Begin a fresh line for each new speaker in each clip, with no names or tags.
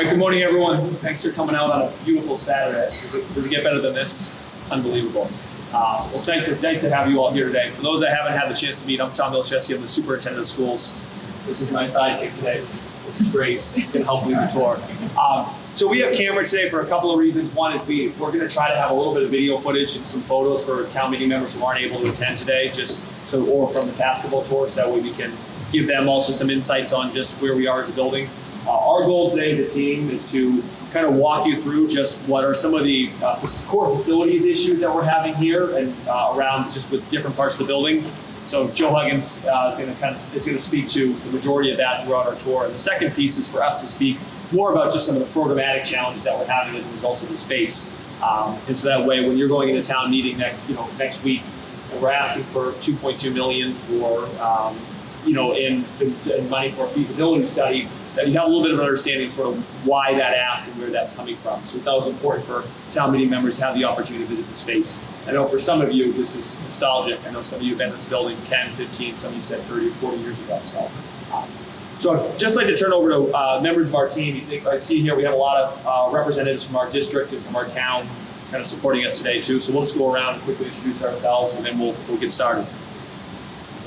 right, good morning, everyone. Thanks for coming out on a beautiful Saturday. Does it get better than this? Unbelievable. Well, it's nice to have you all here today. For those that haven't had the chance to meet, I'm Tom Milcheski. I'm the superintendent of schools. This is my sidekick today. This is Grace. He's going to help lead the tour. So we have camera today for a couple of reasons. One is we're going to try to have a little bit of video footage and some photos for town meeting members who aren't able to attend today, or from the basketball tour, so that way we can give them also some insights on just where we are as a building. Our goal today as a team is to kind of walk you through just what are some of the core facilities issues that we're having here and around just with different parts of the building. So Joe Huggins is going to speak to the majority of that throughout our tour. And the second piece is for us to speak more about just some of the programmatic challenges that we're having as a result of the space. And so that way, when you're going into town meeting next week, we're asking for $2.2 million for in money for a feasibility study, that you have a little bit of an understanding of sort of why that ask and where that's coming from. So that was important for town meeting members to have the opportunity to visit the space. I know for some of you, this is nostalgic. I know some of you have been in this building 10, 15, some of you said 30 or 40 years ago. So I'd just like to turn over to members of our team. I see here we have a lot of representatives from our district and from our town kind of supporting us today too. So we'll just go around and quickly introduce ourselves and then we'll get started.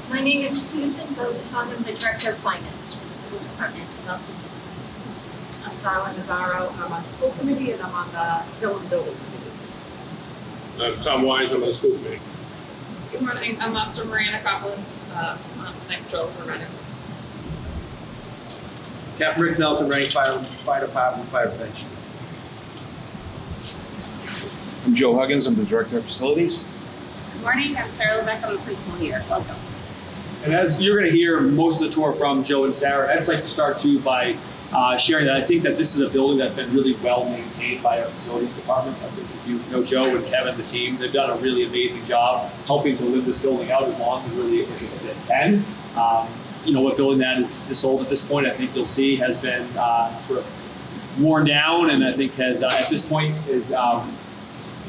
My name is Susan Bowden. I'm the Director of Finance for the School Department.
I'm Carla Nazzaro. I'm on the school committee and I'm on the Killam Building Committee.
I'm Tom Wise. I'm on the school committee.
Good morning. I'm Officer Mariana Coppolis on Plant Patrol for Reading.
Captain Rick Nelson, Reading Fire Department, Fire Prevention.
I'm Joe Huggins. I'm the Director of Facilities.
Good morning. I'm Sarah Leveque. I'm the principal here. Welcome.
And as you're going to hear most of the tour from Joe and Sarah, I'd just like to start too by sharing that I think that this is a building that's been really well maintained by our facilities department. I think if you know Joe and Kevin, the team, they've done a really amazing job helping to live this building out as long as it can. What building that is this old at this point, I think you'll see has been sort of worn down, and I think has at this point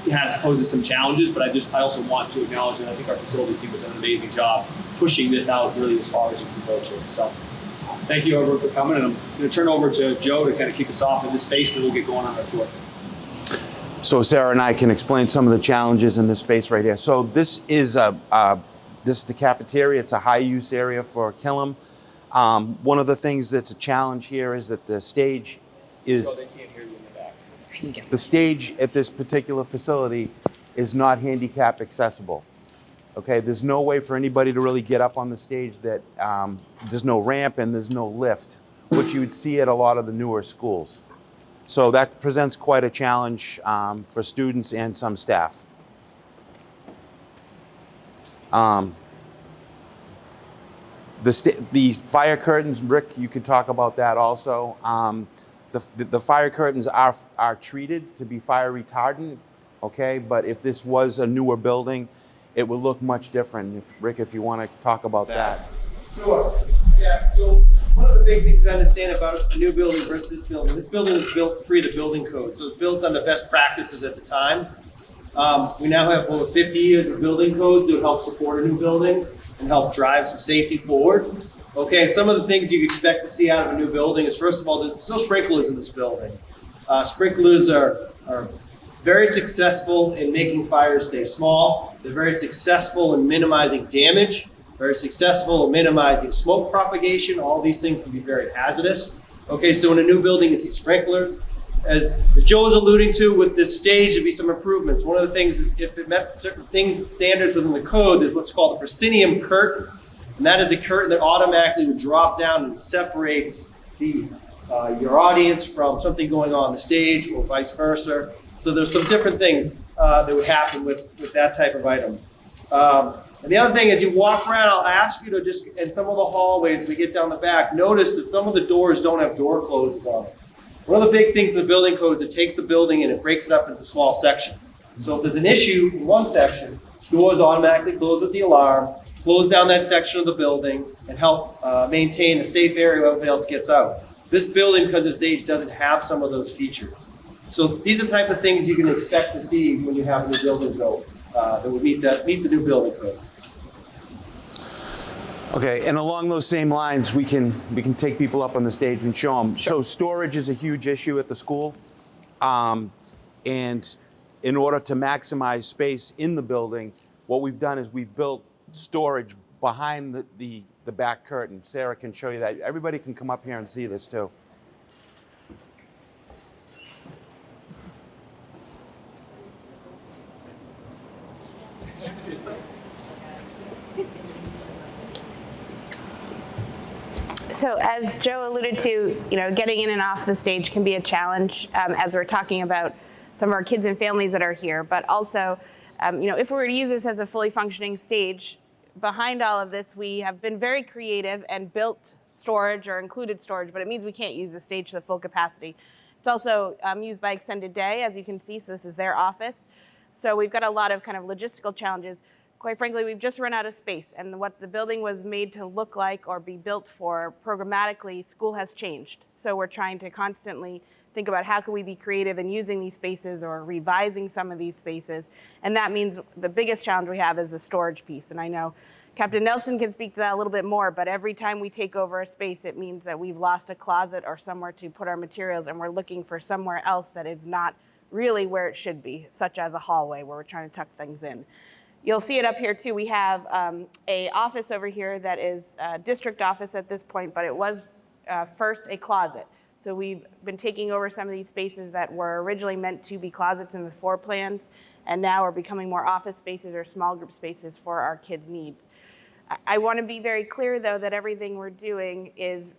has poses some challenges. But I also want to acknowledge that I think our facilities team has done an amazing job pushing this out really as far as you can go to. So thank you everyone for coming, and I'm going to turn over to Joe to kind of kick us off in this space, and then we'll get going on our tour.
So Sarah and I can explain some of the challenges in this space right here. So this is the cafeteria. It's a high-use area for Killam. One of the things that's a challenge here is that the stage is...
So they can't hear you in the back.
The stage at this particular facility is not handicap accessible. Okay, there's no way for anybody to really get up on the stage. That there's no ramp and there's no lift, which you would see at a lot of the newer schools. So that presents quite a challenge for students and some staff. The fire curtains, Rick, you could talk about that also. The fire curtains are treated to be fire retardant, okay? But if this was a newer building, it would look much different. Rick, if you want to talk about that.
Sure. Yeah, so one of the big things to understand about a new building versus this building was built pre the building code. So it was built under best practices at the time. We now have over 50 years of building codes that help support a new building and help drive some safety forward. Okay, and some of the things you expect to see out of a new building is, first of all, there's no sprinklers in this building. Sprinklers are very successful in making fires stay small. They're very successful in minimizing damage, very successful in minimizing smoke propagation. All these things can be very hazardous. Okay, so in a new building, you see sprinklers. As Joe was alluding to with this stage, there'd be some improvements. One of the things is if it met certain things, standards within the code, there's what's called a proscenium curtain. And that is a curtain that automatically would drop down and separates your audience from something going on the stage or vice versa. So there's some different things that would happen with that type of item. And the other thing, as you walk around, I'll ask you to just, in some of the hallways, as we get down the back, notice that some of the doors don't have door closes on them. One of the big things in the building code is it takes the building and it breaks it up into small sections. So if there's an issue in one section, doors automatically close with the alarm, close down that section of the building, and help maintain a safe area when everybody else gets out. This building, because of its age, doesn't have some of those features. So these are the type of things you can expect to see when you have a new building built that would meet the new building code.
Okay, and along those same lines, we can take people up on the stage and show them. So storage is a huge issue at the school, and in order to maximize space in the building, what we've done is we've built storage behind the back curtain. Sarah can show you that. Everybody can come up here and see this too.
So as Joe alluded to, getting in and off the stage can be a challenge as we're talking about some of our kids and families that are here. But also, if we were to use this as a fully functioning stage, behind all of this, we have been very creative and built storage or included storage, but it means we can't use the stage to the full capacity. It's also used by extended day, as you can see, so this is their office. So we've got a lot of kind of logistical challenges. Quite frankly, we've just run out of space, and what the building was made to look like or be built for programmatically, school has changed. So we're trying to constantly think about how can we be creative in using these spaces or revising some of these spaces. And that means the biggest challenge we have is the storage piece. And I know Captain Nelson can speak to that a little bit more, but every time we take over a space, it means that we've lost a closet or somewhere to put our materials, and we're looking for somewhere else that is not really where it should be, such as a hallway where we're trying to tuck things in. You'll see it up here too. We have a office over here that is a district office at this point, but it was first a closet. So we've been taking over some of these spaces that were originally meant to be closets in the floor plans, and now are becoming more office spaces or small group spaces for our kids' needs. I want to be very clear, though, that everything we're doing is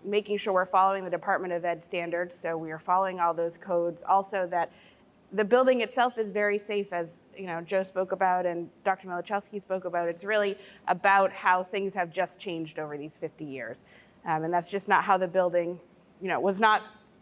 making sure we're following the Department of Ed standards. So we are following all those codes. Also, that the building itself is very safe, as Joe spoke about and Dr. Milichowski spoke about. It's really about how things have just changed over these 50 years. And that's just not how the building, was not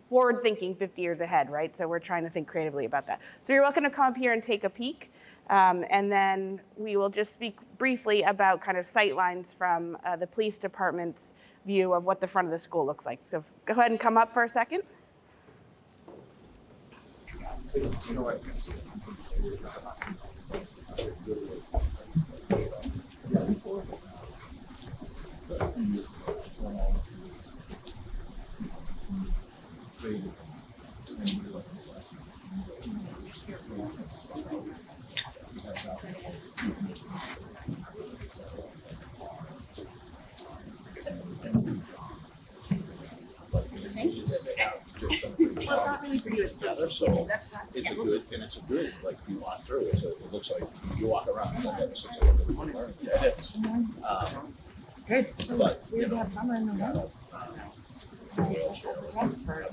forward thinking 50 years ahead, right? So we're trying to think creatively about that. So you're welcome to come up here and take a peek. And then we will just speak briefly about kind of sight lines from the police department's view of what the front of the school looks like. So go ahead and come up for a second.
Well, it's not really for you, it's for
together, so it's a good, like, if you walk through, it looks like you walk around, it's like, it's like a really good learning.
Yeah, it is.
Good. So
But,
it's weird to have summer in November. That's for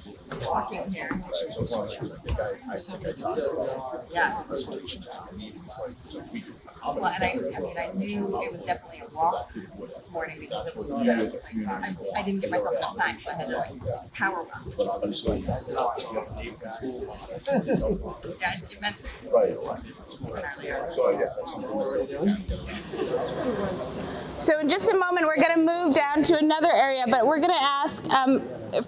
walking here.
Right, so as long as, I think I talked about.
Yeah.
Presentations and meetings, like, we could
Well, and I knew it was definitely a walk morning because it was I didn't give myself enough time, so I had to power run.
But obviously,
Yeah, it meant
right.
earlier.
So, yeah, that's something we're doing.
So in just a moment, we're going to move down to another area, but we're going to ask,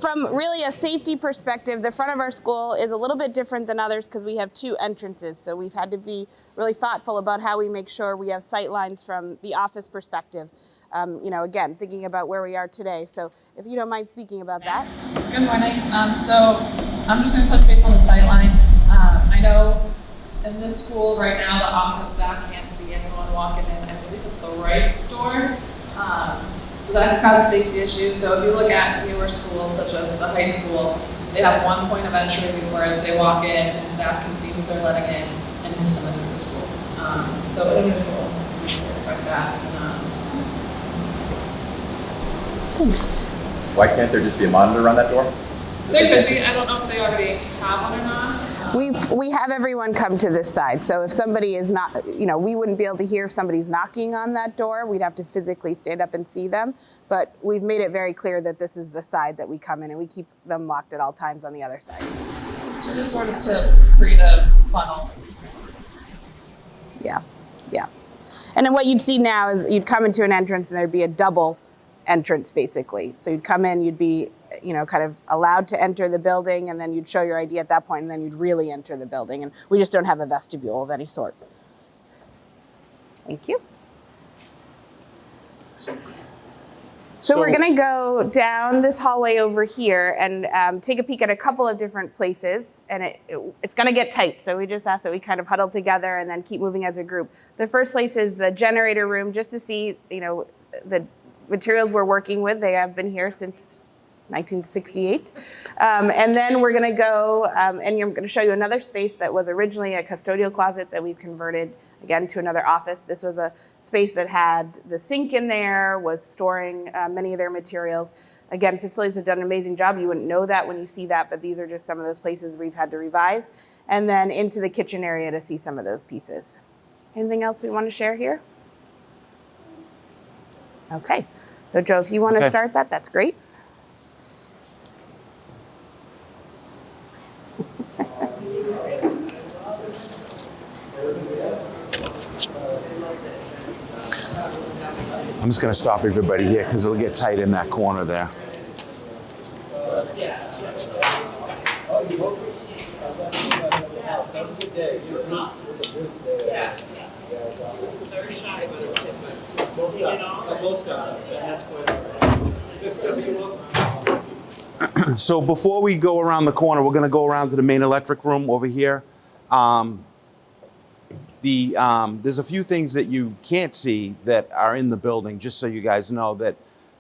from really a safety perspective, the front of our school is a little bit different than others because we have two entrances. So we've had to be really thoughtful about how we make sure we have sight lines from the office perspective. Again, thinking about where we are today. So if you don't mind speaking about that.
Good morning. So I'm just going to touch base on the sightline. I know in this school right now, the office staff can't see anyone walking in. I believe it's the right door. So that can cause a safety issue. So if you look at newer schools, such as the high school, they have one point of entry where they walk in and staff can see who they're letting in and who's coming into the school. So in a new school, you should expect that.
Thanks.
Why can't there just be a monitor on that door?
There could be. I don't know if they already have one or not.
We have everyone come to this side. So if somebody is not, we wouldn't be able to hear if somebody's knocking on that door. We'd have to physically stand up and see them. But we've made it very clear that this is the side that we come in, and we keep them locked at all times on the other side.
So just sort of to create a funnel.
Yeah. And then what you'd see now is you'd come into an entrance and there'd be a double entrance basically. So you'd come in, you'd be, kind of allowed to enter the building, and then you'd show your ID at that point, and then you'd really enter the building. And we just don't have a vestibule of any sort. Thank you. So we're gonna go down this hallway over here and take a peek at a couple of different places, and it's gonna get tight. So we just ask that we kind of huddle together and then keep moving as a group. The first place is the generator room, just to see, the materials we're working with. They have been here since 1968. And then we're gonna go, and I'm gonna show you another space that was originally a custodial closet that we've converted again to another office. This was a space that had the sink in there, was storing many of their materials. Again, facilities have done an amazing job. You wouldn't know that when you see that, but these are just some of those places we've had to revise. And then into the kitchen area to see some of those pieces. Anything else we want to share here? Okay, so Joe, if you want to start that, that's great.
I'm just going to stop everybody here because it'll get tight in that corner there. So before we go around the corner, we're going to go around to the main electric room over here. There's a few things that you can't see that are in the building, just so you guys know that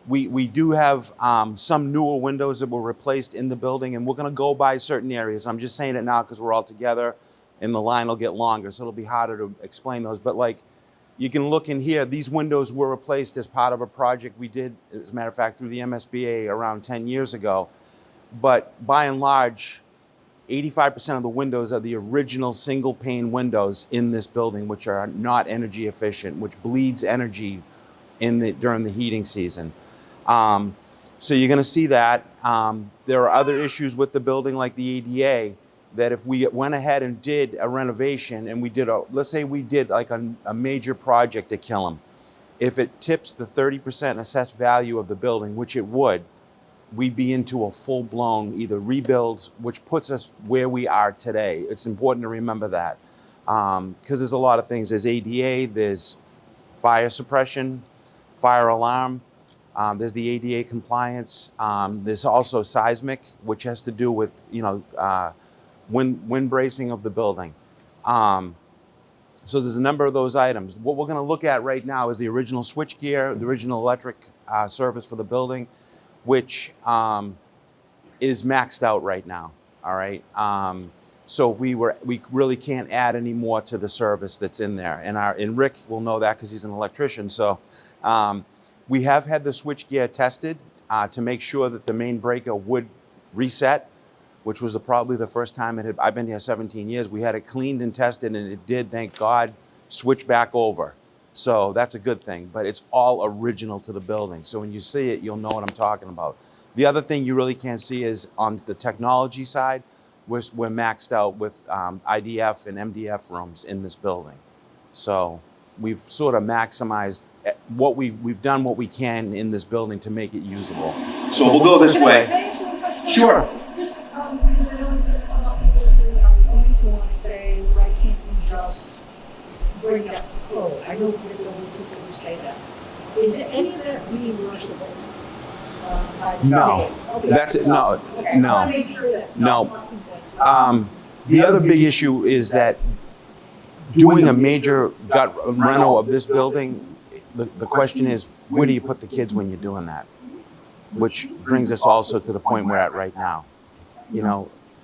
we do have some newer windows that were replaced in the building, and we're going to go by certain areas. I'm just saying it now because we're all together and the line will get longer, so it'll be harder to explain those. But like, you can look in here, these windows were replaced as part of a project we did, as a matter of fact, through the MSBA around 10 years ago. But by and large, 85% of the windows are the original single pane windows in this building, which are not energy efficient, which bleeds energy during the heating season. So you're going to see that. There are other issues with the building, like the ADA, that if we went ahead and did a renovation and we did let's say we did like a major project at Killam, if it tips the 30% assessed value of the building, which it would, we'd be into a full-blown either rebuild, which puts us where we are today. It's important to remember that because there's a lot of things. There's ADA, there's fire suppression, fire alarm, there's the ADA compliance. There's also seismic, which has to do with wind bracing of the building. So there's a number of those items. What we're going to look at right now is the original switchgear, the original electric service for the building, which is maxed out right now. All right. So we really can't add any more to the service that's in there. And Rick will know that because he's an electrician. So we have had the switchgear tested to make sure that the main breaker would reset, which was probably the first time I've been here 17 years. We had it cleaned and tested, and it did, thank God, switch back over. So that's a good thing, but it's all original to the building. So when you see it, you'll know what I'm talking about. The other thing you really can't see is on the technology side, we're maxed out with IDF and MDF rooms in this building. So we've sort of maximized we've done what we can in this building to make it usable.
So we'll go this way.
Sure.
Say, why can't you just bring it up to code? I know there's only people who say that. Is any of that reimbursable? By the
No,
state? Okay.
that's it. No,
Okay.
no,
I want to make sure that
no. The other big issue is that doing a major gut reno of this building, the question is, where do you put the kids when you're doing that? Which brings us also to the point we're at right now.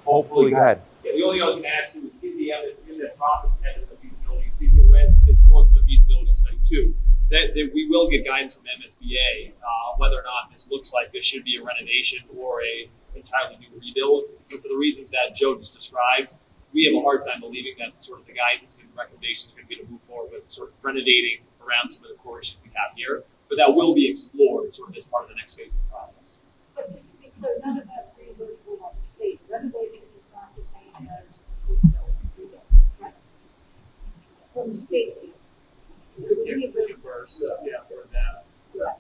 Hopefully, go ahead.
Yeah, the only thing I was going to add too is in the process of the feasibility, is going through the feasibility study too, that we will get guidance from MSBA whether or not this looks like this should be a renovation or a entirely new rebuild. But for the reasons that Joe just described, we have a hard time believing that sort of the guidance and recommendations are going to be to move forward with sort of renovating around some of the core issues we have here. But that will be explored sort of as part of the next phase of the process.
But just to be clear, none of that's reimbursable on the state. Renovation is not the same as rebuild, right? From the state.
Reimbursed, yeah, for that. Yeah.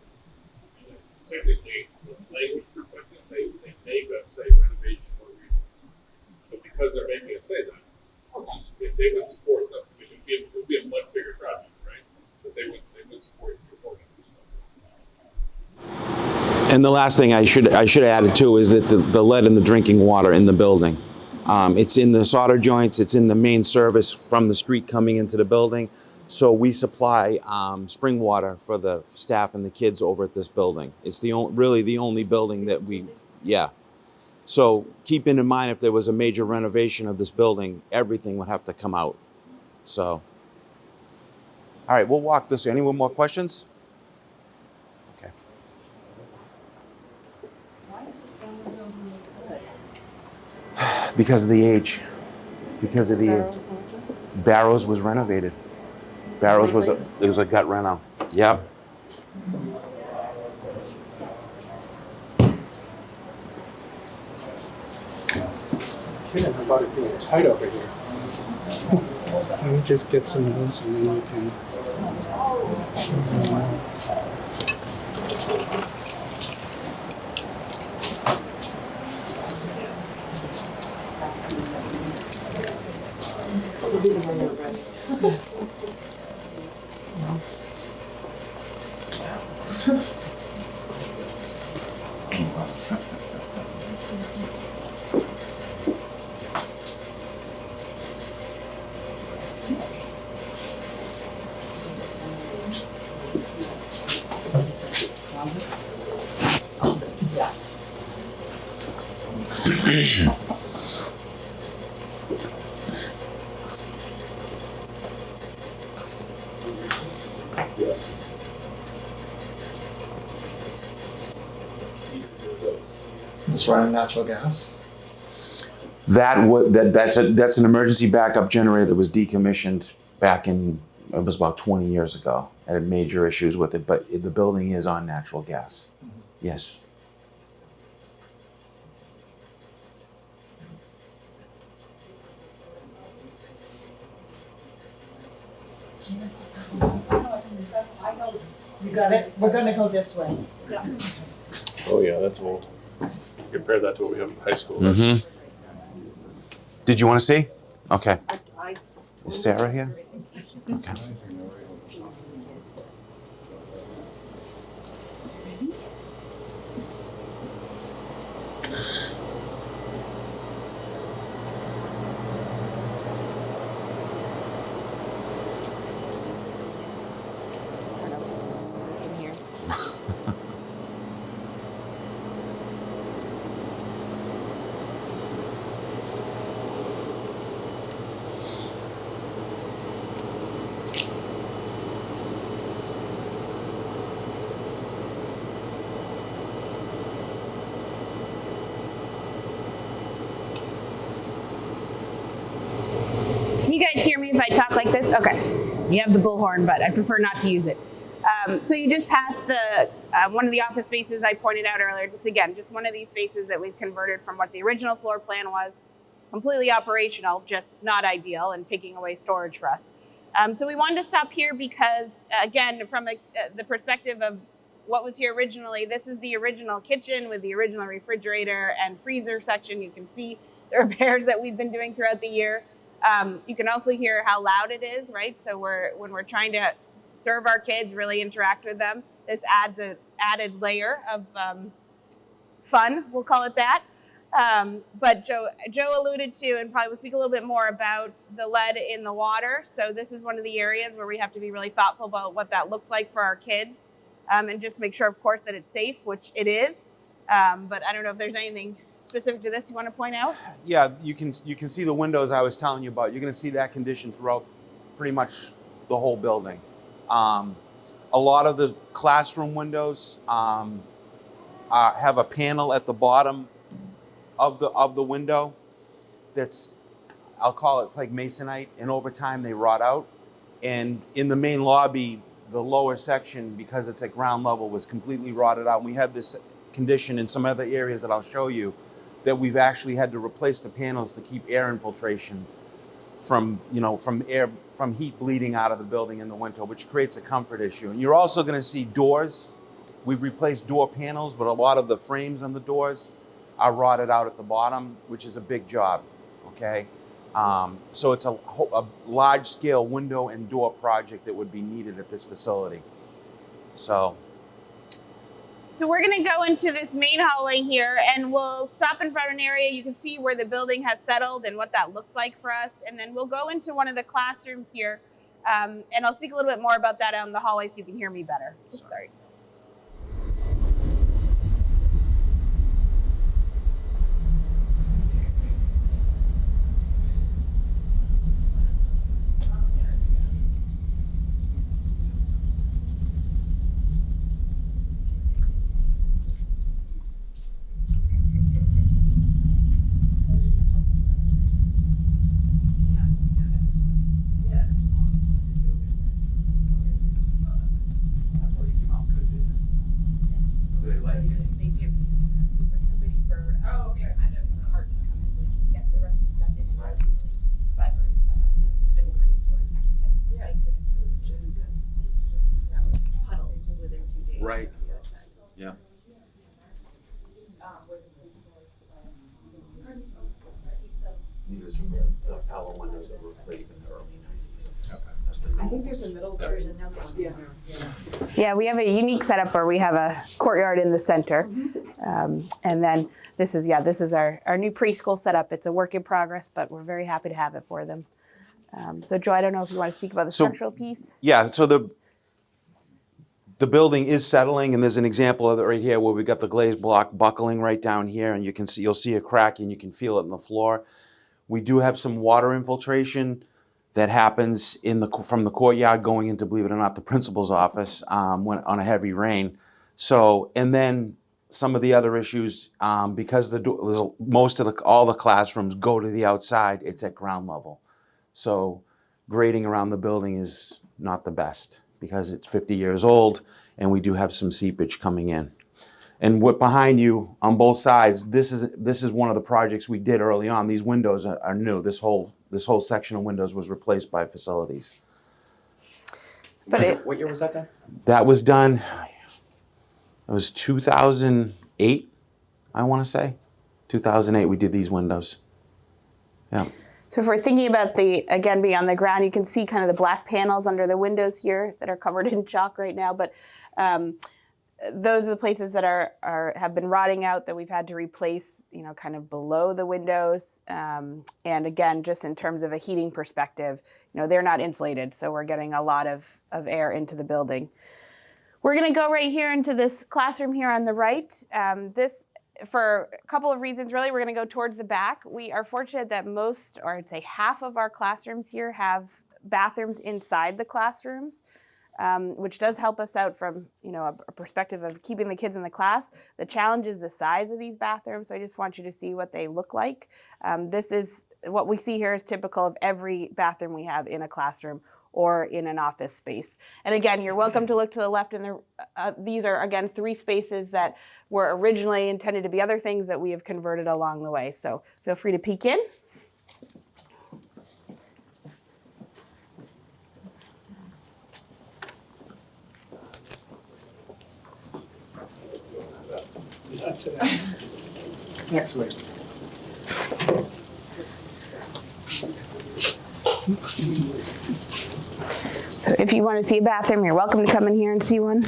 Technically, the language perspective, they make us say renovation or rebuild. So because they're making us say that, if they would support something, it would be a much bigger project, right? But they would support your portion of stuff.
And the last thing I should have added too is that the lead in the drinking water in the building. It's in the solder joints, it's in the main service from the street coming into the building. So we supply spring water for the staff and the kids over at this building. It's really the only building that yeah. So keeping in mind if there was a major renovation of this building, everything would have to come out. So, all right, we'll walk this. Anyone more questions? Okay.
Why is it down the building with wood?
Because of the age. Because of the age. Barrows was renovated. Barrows was it was a gut reno. Yep.
Kidding about it being tight over here. Let me just get some of this and then you can.
It's running natural gas.
That's an emergency backup generator that was decommissioned back in, it was about 20 years ago. I had major issues with it, but the building is on natural gas. Yes.
You got it? We're gonna go this way. Yeah.
Oh yeah, that's old. Compare that to what we have in high school.
Mm-hmm. Did you want to see? Okay.
I
Is Sarah here? Okay.
In here. Can you guys hear me if I talk like this? Okay. You have the bullhorn, but I prefer not to use it. So you just passed the one of the office spaces I pointed out earlier. Just one of these spaces that we've converted from what the original floor plan was. Completely operational, just not ideal and taking away storage for us. So we wanted to stop here because, again, from the perspective of what was here originally, this is the original kitchen with the original refrigerator and freezer section. You can see the repairs that we've been doing throughout the year. You can also hear how loud it is, right? So when we're trying to serve our kids, really interact with them, this adds an added layer of fun, we'll call it that. But Joe alluded to, and probably will speak a little bit more about the lead in the water. So this is one of the areas where we have to be really thoughtful about what that looks like for our kids, and just make sure, of course, that it's safe, which it is. But I don't know if there's anything specific to this you want to point out?
Yeah, you can see the windows I was telling you about. You're going to see that condition throughout pretty much the whole building. A lot of the classroom windows have a panel at the bottom of the window that's, I'll call it, it's like masonite, and over time they rot out. And in the main lobby, the lower section, because it's at ground level, was completely rotted out. And we have this condition in some other areas that I'll show you, that we've actually had to replace the panels to keep air infiltration from heat bleeding out of the building in the winter, which creates a comfort issue. And you're also going to see doors. We've replaced door panels, but a lot of the frames on the doors are rotted out at the bottom, which is a big job, okay? So it's a large-scale window and door project that would be needed at this facility. So
So we're going to go into this main hallway here, and we'll stop in front of an area. You can see where the building has settled and what that looks like for us. And then we'll go into one of the classrooms here, and I'll speak a little bit more about that on the hallway so you can hear me better. Oops, sorry.
Right. Yeah. These are some of the power windows that were replaced in the early 90s.
I think there's a middle, there's another one.
Yeah, we have a unique setup where we have a courtyard in the center. And then this is our new preschool setup. It's a work in progress, but we're very happy to have it for them. So Joe, I don't know if you want to speak about the structural piece.
Yeah, so the building is settling, and there's an example of it right here where we got the glazed block buckling right down here, and you'll see a crack and you can feel it in the floor. We do have some water infiltration that happens from the courtyard going into, believe it or not, the principal's office when on a heavy rain. So, and then some of the other issues, because all the classrooms go to the outside, it's at ground level. So grading around the building is not the best because it's 50 years old and we do have some seepage coming in. And what behind you on both sides, this is one of the projects we did early on. These windows are new. This whole section of windows was replaced by facilities.
What year was that done?
That was done, it was 2008, I want to say. 2008 we did these windows. Yeah.
So if we're thinking about again, being on the ground, you can see kind of the black panels under the windows here that are covered in chalk right now. But those are the places that have been rotting out that we've had to replace, kind of below the windows. And again, just in terms of a heating perspective, they're not insulated. So we're getting a lot of air into the building. We're going to go right here into this classroom here on the right. For a couple of reasons, really, we're going to go towards the back. We are fortunate that most, or I'd say half of our classrooms here have bathrooms inside the classrooms, which does help us out from, a perspective of keeping the kids in the class. The challenge is the size of these bathrooms, so I just want you to see what they look like. What we see here is typical of every bathroom we have in a classroom or in an office space. And again, you're welcome to look to the left, and these are, again, 3 spaces that were originally intended to be other things that we have converted along the way. So feel free to peek in.
Not today. Next week.
So if you want to see a bathroom, you're welcome to come in here and see one.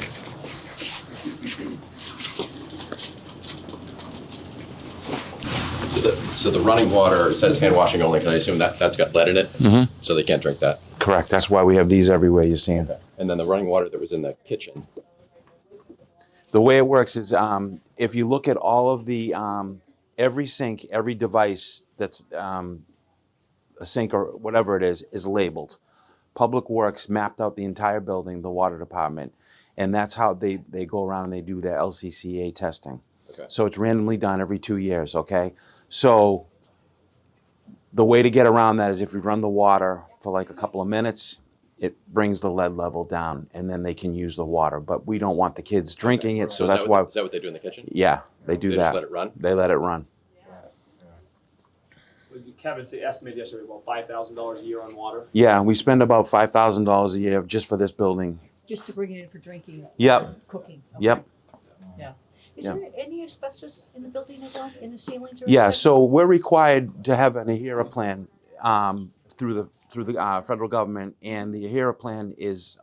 So the running water, it says hand washing only, because I assume that's got lead in it, so they can't drink that.
Correct. That's why we have these everywhere you see them.
Okay. And then the running water that was in the kitchen.
The way it works is if you look at all of the, every sink, every device that's a sink or whatever it is labeled. Public Works mapped out the entire building, the water department, and that's how they go around and they do their LCCA testing.
Okay.
So it's randomly done every 2 years, okay? So the way to get around that is if you run the water for like a couple of minutes, it brings the lead level down, and then they can use the water. But we don't want the kids drinking it, so that's why.
Is that what they do in the kitchen?
Yeah, they do
They
that.
just let it run?
They let it run.
Kevin estimated yesterday about $5,000 a year on water.
Yeah, we spend about $5,000 a year just for this building.
Just to bring it in for drinking?
Yep.
Cooking?
Yep.
Yeah. Is
Yeah.
there any asbestos in the building at all, in the ceilings or
Yeah,
anything?
so we're required to have an AHERA plan through the federal government, and the AHERA plan is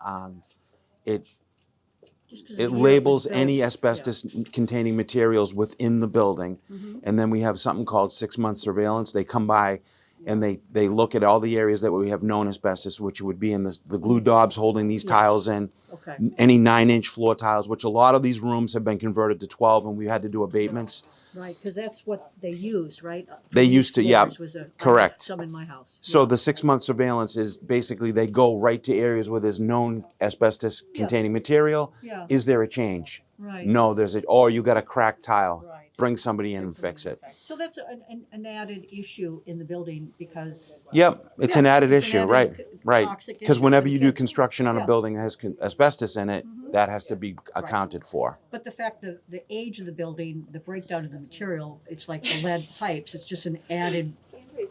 Just 'cause
It
of the year
labels
was built.
any asbestos containing materials within the building.
Mhm.
And then we have something called 6-month surveillance. They come by and they look at all the areas that we have known asbestos, which would be in the glue daubs holding these
Yes.
tiles in,
Okay.
any 9-inch floor tiles, which a lot of these rooms have been converted to 12 and we had to do abatements.
Right, because that's what they use, right?
They
For
used to,
these
yeah,
floors was I have
correct.
some in my house.
So the 6-month surveillance is basically they go right to areas where there's known asbestos containing material.
Yeah.
Is there a change?
Right.
No, there's a, or you got a cracked tile.
Right.
Bring somebody in and fix it.
So that's an added issue in the building because.
Yep, it's an
Yeah,
added
it's an
issue,
added
right, right.
toxic
Because
issue
whenever
for
you
the
do
kids.
construction on a
Yeah.
building that has asbestos in it, that has to be accounted for.
But the fact that the age of the building, the breakdown of the material, it's like the lead pipes, it's just an added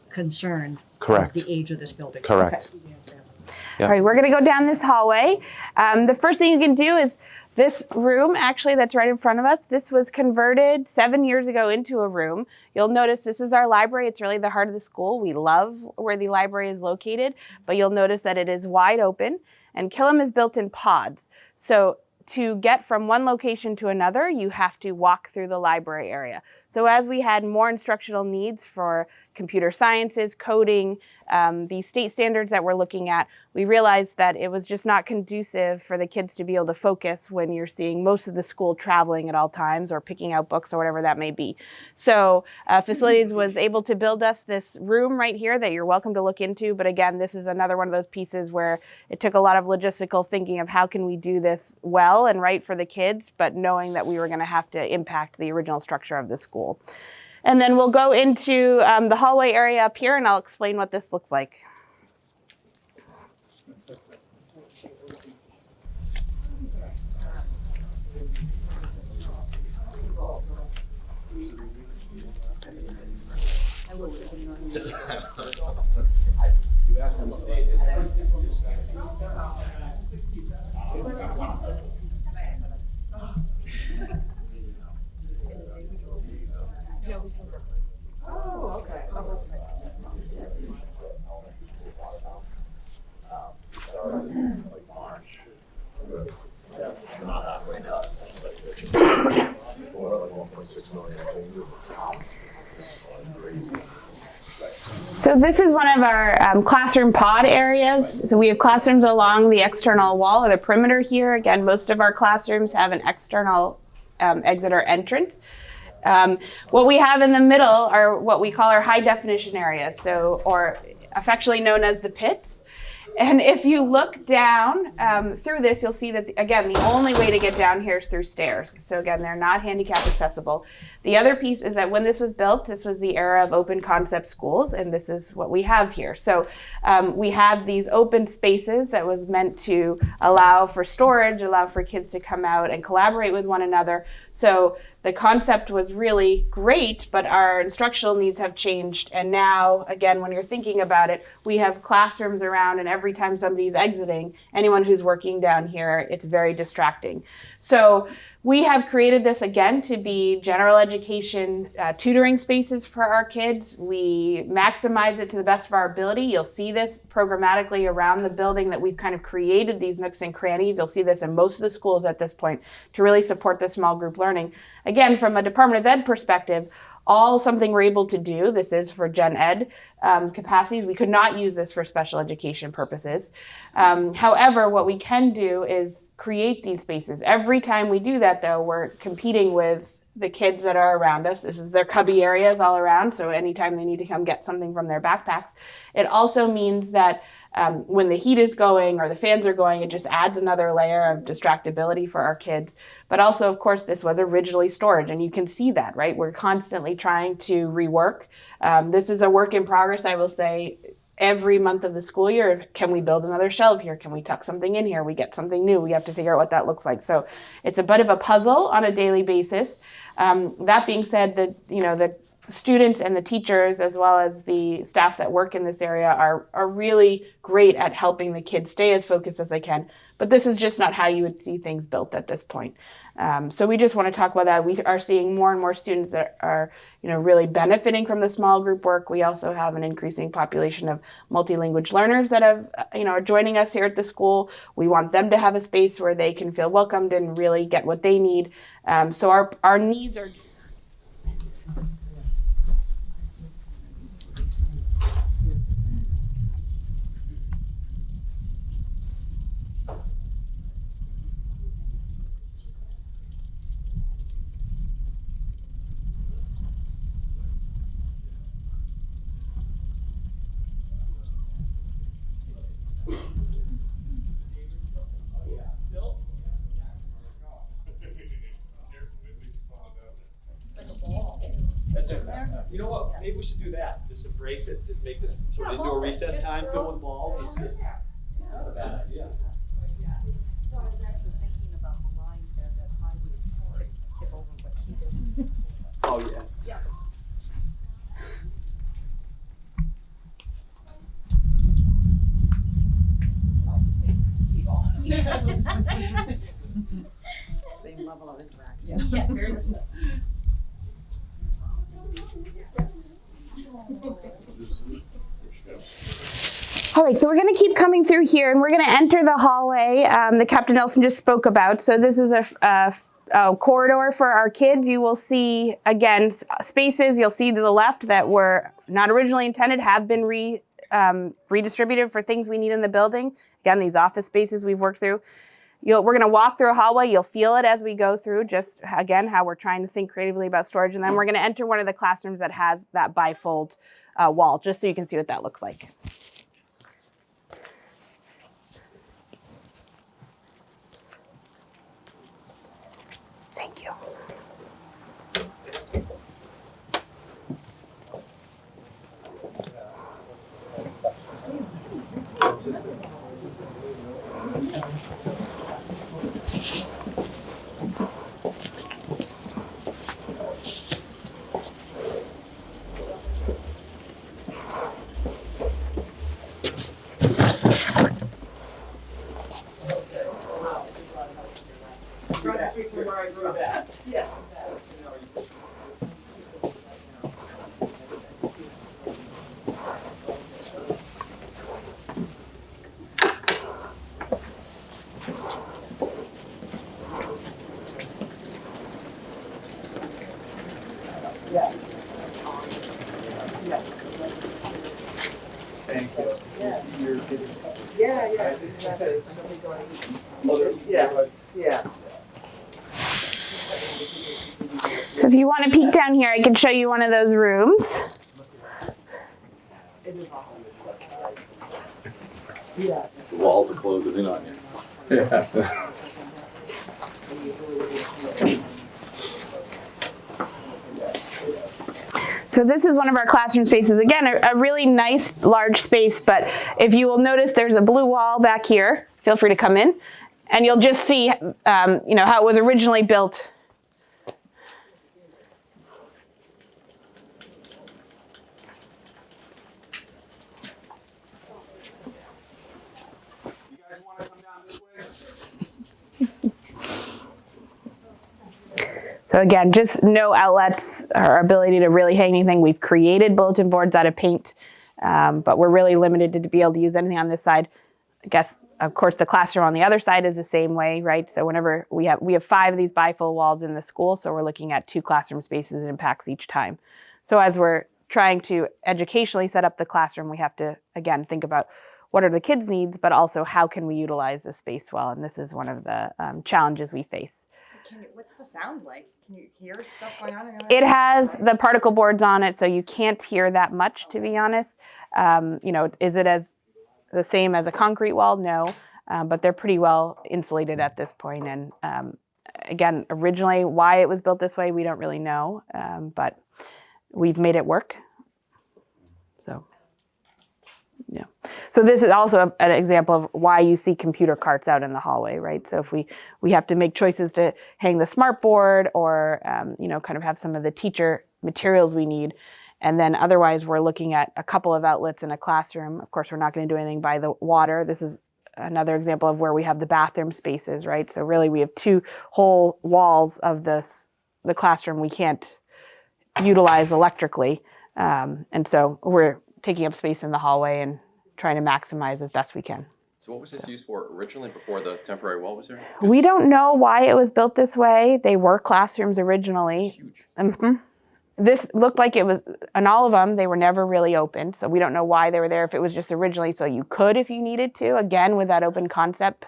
concern.
Correct.
Of the age of this building.
Correct.
Okay.
Yep.
All right, we're going to go down this hallway. The first thing you can do is this room, actually, that's right in front of us. This was converted 7 years ago into a room. You'll notice this is our library. It's really the heart of the school. We love where the library is located, but you'll notice that it is wide open. And Killam is built in pods. So to get from one location to another, you have to walk through the library area. So as we had more instructional needs for computer sciences, coding, these state standards that we're looking at, we realized that it was just not conducive for the kids to be able to focus when you're seeing most of the school traveling at all times or picking out books or whatever that may be. So Facilities was able to build us this room right here that you're welcome to look into. But again, this is another one of those pieces where it took a lot of logistical thinking of how can we do this well and right for the kids, but knowing that we were going to have to impact the original structure of the school. And then we'll go into the hallway area up here and I'll explain what this looks like. So this is one of our classroom pod areas. So we have classrooms along the external wall or the perimeter here. Again, most of our classrooms have an external exit or entrance. What we have in the middle are what we call our high definition areas, so or affectionately known as the pits. And if you look down through this, you'll see that, again, the only way to get down here is through stairs. So again, they're not handicap accessible. The other piece is that when this was built, this was the era of open concept schools, and this is what we have here. So we had these open spaces that was meant to allow for storage, allow for kids to come out and collaborate with one another. So the concept was really great, but our instructional needs have changed. And now, again, when you're thinking about it, we have classrooms around, and every time somebody's exiting, anyone who's working down here, it's very distracting. So we have created this, again, to be general education tutoring spaces for our kids. We maximize it to the best of our ability. You'll see this programmatically around the building that we've kind of created these nooks and crannies. You'll see this in most of the schools at this point to really support the small group learning. Again, from a Department of Ed perspective, all something we're able to do. This is for gen ed capacities. We could not use this for special education purposes. However, what we can do is create these spaces. Every time we do that, though, we're competing with the kids that are around us. This is their cubby areas all around, so anytime they need to come get something from their backpacks. It also means that when the heat is going or the fans are going, it just adds another layer of distractibility for our kids. But also, of course, this was originally storage, and you can see that, right? We're constantly trying to rework. This is a work in progress, I will say. Every month of the school year, can we build another shelf here? Can we tuck something in here? We get something new. We have to figure out what that looks like. So it's a bit of a puzzle on a daily basis. That being said, the students and the teachers, as well as the staff that work in this area, are really great at helping the kids stay as focused as they can. But this is just not how you would see things built at this point. So we just want to talk about that. We are seeing more and more students that are, really benefiting from the small group work. We also have an increasing population of multilingual learners that have, are joining us here at the school. We want them to have a space where they can feel welcomed and really get what they need. So our needs are.
You know what? Maybe we should do that. Just embrace it. Just make this sort of indoor recess time, fill with balls, and just. It's not a bad idea.
I was actually thinking about the lines there that I would tip over what he did.
Oh, yeah.
Yeah. Same level of interaction.
Yeah, very much so.
All right, so we're going to keep coming through here, and we're going to enter the hallway that Captain Nelson just spoke about. So this is a corridor for our kids. You will see, again, spaces you'll see to the left that were not originally intended, have been redistributed for things we need in the building. Again, these office spaces we've worked through. We're going to walk through a hallway. You'll feel it as we go through, just, again, how we're trying to think creatively about storage. And then we're going to enter one of the classrooms that has that bifold wall, just so you can see what that looks like. Thank you. So if you want to peek down here, I can show you one of those rooms.
The walls are closing in on you. Yeah.
So this is one of our classroom spaces. Again, a really nice large space, but if you will notice, there's a blue wall back here. Feel free to come in, and you'll just see, how it was originally built.
You guys want to come down this way?
So again, just no outlets or ability to really hang anything. We've created bulletin boards out of paint, but we're really limited to be able to use anything on this side. I guess, of course, the classroom on the other side is the same way, right? So whenever we have 5 of these bifold walls in the school, so we're looking at 2 classroom spaces and impacts each time. So as we're trying to educationally set up the classroom, we have to, again, think about what are the kids' needs, but also how can we utilize the space well? And this is one of the challenges we face.
What's the sound like? Can you hear stuff going on?
It has the particle boards on it, so you can't hear that much, to be honest. Is it as the same as a concrete wall? No, but they're pretty well insulated at this point. And again, originally why it was built this way, we don't really know, but we've made it work. So, yeah. So this is also an example of why you see computer carts out in the hallway, right? So if we have to make choices to hang the smart board or, kind of have some of the teacher materials we need. And then otherwise, we're looking at a couple of outlets in a classroom. Of course, we're not going to do anything by the water. This is another example of where we have the bathroom spaces, right? So really, we have 2 whole walls of the classroom we can't utilize electrically. And so we're taking up space in the hallway and trying to maximize as best we can.
So what was this used for originally before the temporary wall was there?
We don't know why it was built this way. They were classrooms originally.
Huge.
This looked like it was, and all of them, they were never really opened. So we don't know why they were there, if it was just originally so you could if you needed to, again, with that open concept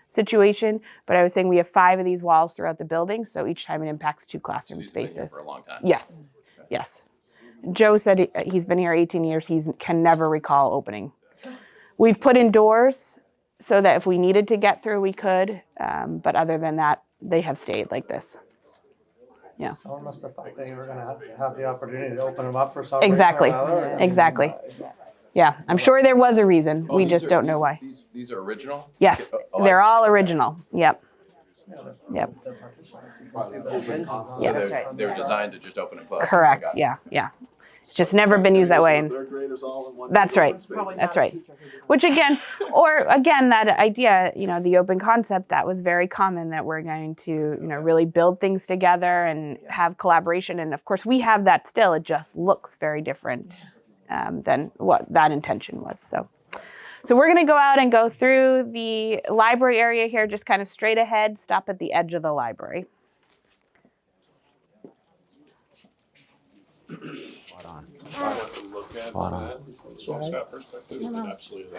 situation. But I was saying we have 5 of these walls throughout the building, so each time it impacts 2 classroom spaces.
For a long time.
Yes, yes. Joe said he's been here 18 years. He can never recall opening. We've put in doors so that if we needed to get through, we could. But other than that, they have stayed like this. Yeah.
Someone must have thought they were going to have the opportunity to open them up for some
Exactly.
reason or another.
Exactly. Yeah, I'm sure there was a reason.
Oh,
We just don't know why.
These are original?
Yes,
Oh,
they're all original. Yep. Yep.
So
Yeah.
they're designed to just open and close.
Correct.
I got it.
Yeah. Yeah. It's just never been used that way. And
Third graders all in one.
that's right.
space.
That's right. Which again, that idea, the open concept, that was very common, that we're going to, really build things together and have collaboration. And of course, we have that still. It just looks very different than what that intention was. So we're going to go out and go through the library area here, just kind of straight ahead, stop at the edge of the library.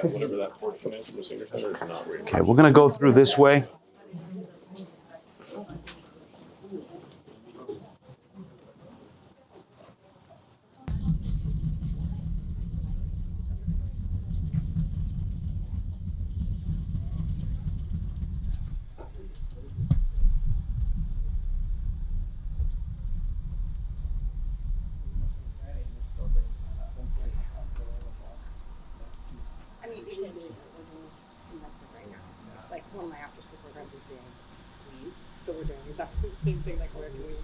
Whatever that portion is from the senior center is not real.
Okay, we're going to go through this way.
I mean, it is right now. Like one of my after school programs is being squeezed, so we're doing exactly the same thing, like where can we.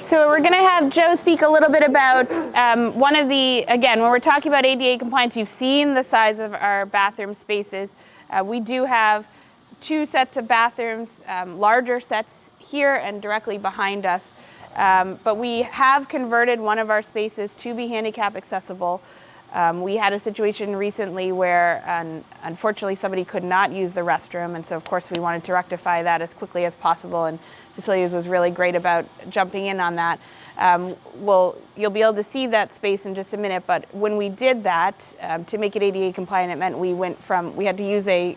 So we're going to have Joe speak a little bit about one of the, again, when we're talking about ADA compliance, you've seen the size of our bathroom spaces. We do have 2 sets of bathrooms, larger sets here and directly behind us. But we have converted one of our spaces to be handicap accessible. We had a situation recently where, unfortunately, somebody could not use the restroom, and so of course we wanted to rectify that as quickly as possible, and Facilities was really great about jumping in on that. You'll be able to see that space in just a minute, but when we did that, to make it ADA compliant, it meant we had to use a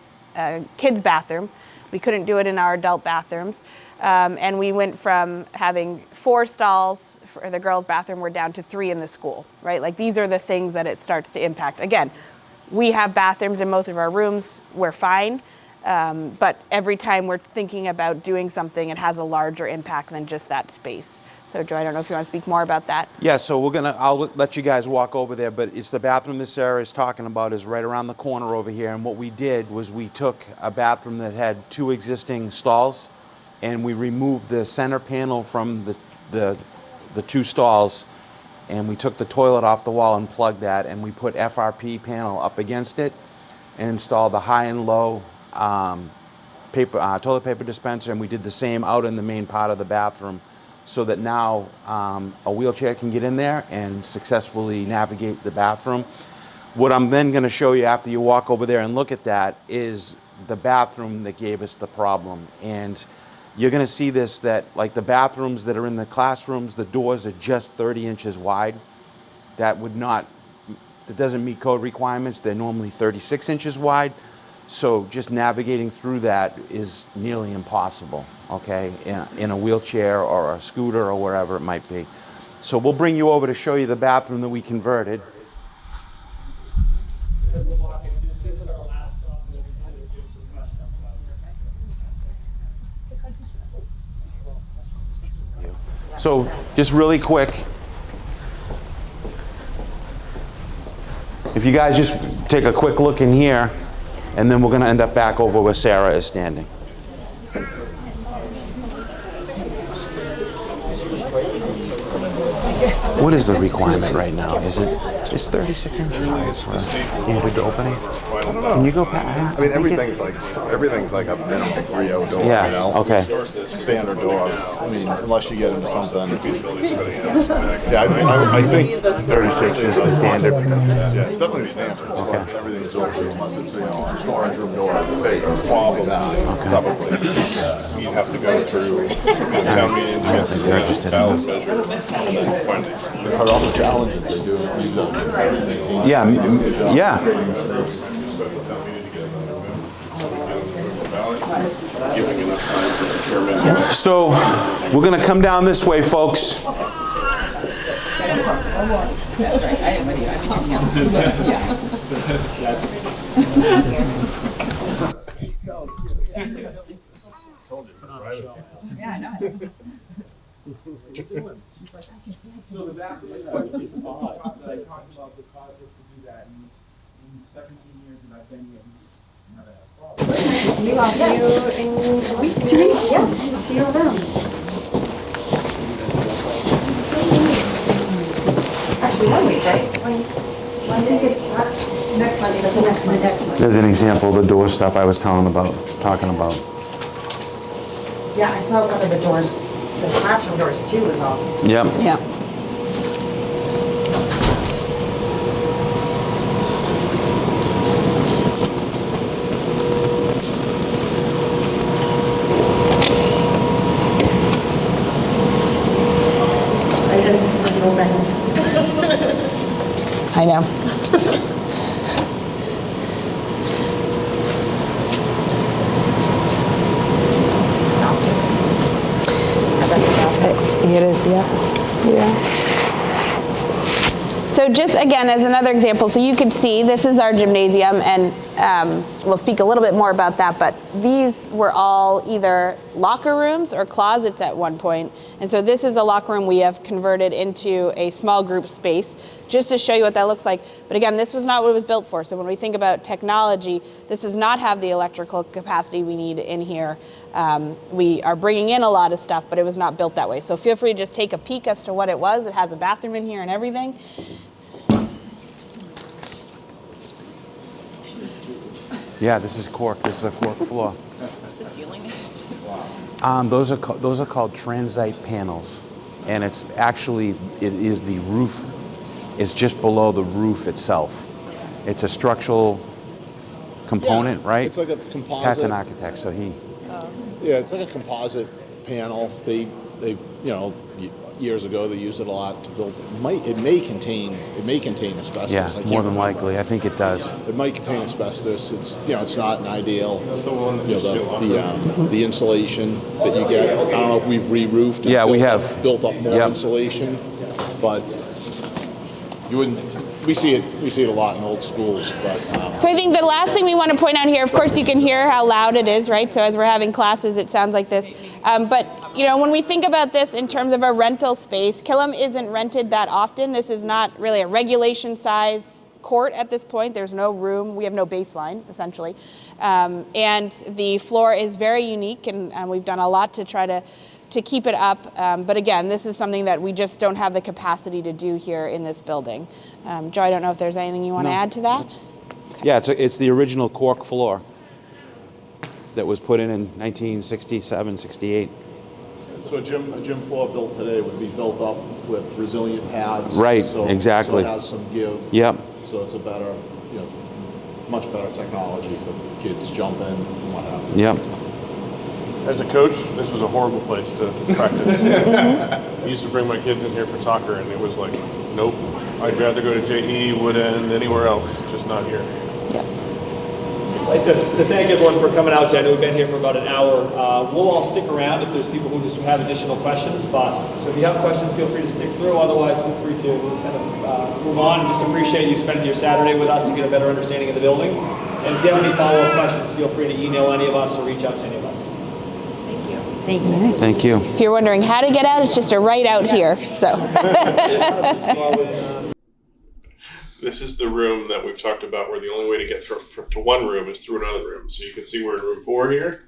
kids' bathroom. We couldn't do it in our adult bathrooms. And we went from having 4 stalls for the girls' bathroom, we're down to 3 in the school, right? Like, these are the things that it starts to impact. Again, we have bathrooms in most of our rooms, we're fine. But every time we're thinking about doing something, it has a larger impact than just that space. So Joe, I don't know if you want to speak more about that.
Yeah, so I'll let you guys walk over there, but it's the bathroom this Sarah is talking about is right around the corner over here. And what we did was we took a bathroom that had 2 existing stalls, and we removed the center panel from the 2 stalls, and we took the toilet off the wall and plugged that, and we put FRP panel up against it and installed the high and low toilet paper dispenser, and we did the same out in the main part of the bathroom, so that now a wheelchair can get in there and successfully navigate the bathroom. What I'm then going to show you after you walk over there and look at that is the bathroom that gave us the problem. And you're going to see this, that like the bathrooms that are in the classrooms, the doors are just 30 inches wide. That doesn't meet code requirements. They're normally 36 inches wide. So just navigating through that is nearly impossible, okay, in a wheelchair or a scooter or wherever it might be. So we'll bring you over to show you the bathroom that we converted. So just really quick, if you guys just take a quick look in here, and then we're going to end up back over where Sarah is standing. What is the requirement right now? Is it? It's 36 inches for a standard opening. Can you go past?
I mean, everything's like a minimum 3.0 door.
Yeah,
You know?
okay.
Standard doors. I mean, unless you get into something. Yeah, I think
36 is the standard.
Yeah, it's definitely standard.
Okay.
Everything's built unless it's a storage room door. Probably that. Probably. You'd have to go through town meeting.
I don't think they're interested in this.
For all the challenges they do.
Yeah, yeah. So we're going to come down this way, folks.
That's right. I am with you. I'm with you. Yeah, I know.
So the back of the question is odd that I talked about the process to do that in 17 years that I've been here. Never had a problem.
Nice to see you. I'll see you in a week. 2 weeks? Yes. See you around. Actually, 1 week, right? When did it start? Next Monday, but the next Monday.
There's an example of the door stuff I was talking about.
Yeah, I saw one of the doors, the classroom doors too was all.
Yep.
Yeah. I know. It is, yeah. Yeah.
So just again, as another example, so you could see this is our gymnasium, and we'll speak a little bit more about that, but these were all either locker rooms or closets at one point. And so this is a locker room we have converted into a small group space, just to show you what that looks like. But again, this was not what it was built for. So when we think about technology, this does not have the electrical capacity we need in here. We are bringing in a lot of stuff, but it was not built that way. So feel free to just take a peek as to what it was. It has a bathroom in here and everything.
Yeah, this is cork. This is a cork floor.
That's what the ceiling is.
Those are called transite panels, and it's actually the roof. It's just below the roof itself. It's a structural component, right?
It's like a composite.
Pat's an architect, so he.
Yeah, it's like a composite panel. They years ago they used it a lot to build. It may contain asbestos.
Yeah, more than likely, I think it does.
It might contain asbestos. It's not an ideal. The insulation that you get. I don't know if we've re-roofed.
Yeah, we have
built up more insulation, but you wouldn't. We see it a lot in old schools, but.
So I think the last thing we want to point out here, of course, you can hear how loud it is, right? So as we're having classes, it sounds like this. But when we think about this in terms of a rental space, Killam isn't rented that often. This is not really a regulation size court at this point. There's no room. We have no baseline, essentially. And the floor is very unique, and we've done a lot to try to keep it up. But again, this is something that we just don't have the capacity to do here in this building. Joe, I don't know if there's anything you want to add to that? Okay.
Yeah, it's the original cork floor that was put in 1967, 68.
So a gym floor built today would be built up with resilient pads.
Right,
so,
exactly.
So it has some give.
Yep.
So it's a better, much better technology for kids jumping and what have you.
Yep.
As a coach, this was a horrible place to practice. I used to bring my kids in here for soccer, and it was like, nope. I'd rather go to JE, Wood End, anywhere else, just not here.
Yeah.
I'd like to thank everyone for coming out today. I know we've been here for about an hour. We'll all stick around if there's people who just have additional questions. So if you have questions, feel free to stick through. Otherwise, feel free to kind of move on. Just appreciate you spending your Saturday with us to get a better understanding of the building. And if you have any follow-up questions, feel free to email any of us or reach out to any of us.
Thank you.
Thank you.
Thank you.
If you're wondering how to get out, it's just a right out here. So.
This is the room that we've talked about where the only way to get to one room is through another room. So you can see we're in room 4 here.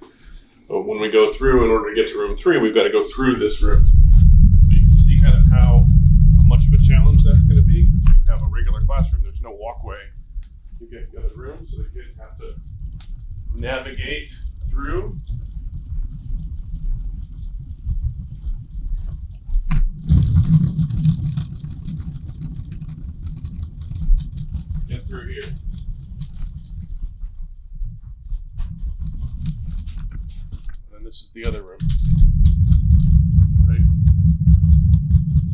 But when we go through, in order to get to room 3, we've got to go through this room. So you can see kind of how much of a challenge that's going to be. You have a regular classroom. There's no walkway to get to the room. So the kids have to navigate through. Get through here. And this is the other room. Right?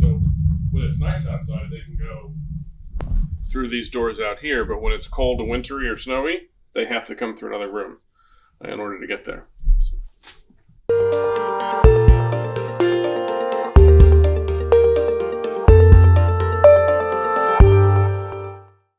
So when it's nice outside, they can go through these doors out here, but when it's cold and wintry or snowy, they have to come through another room in order to get there.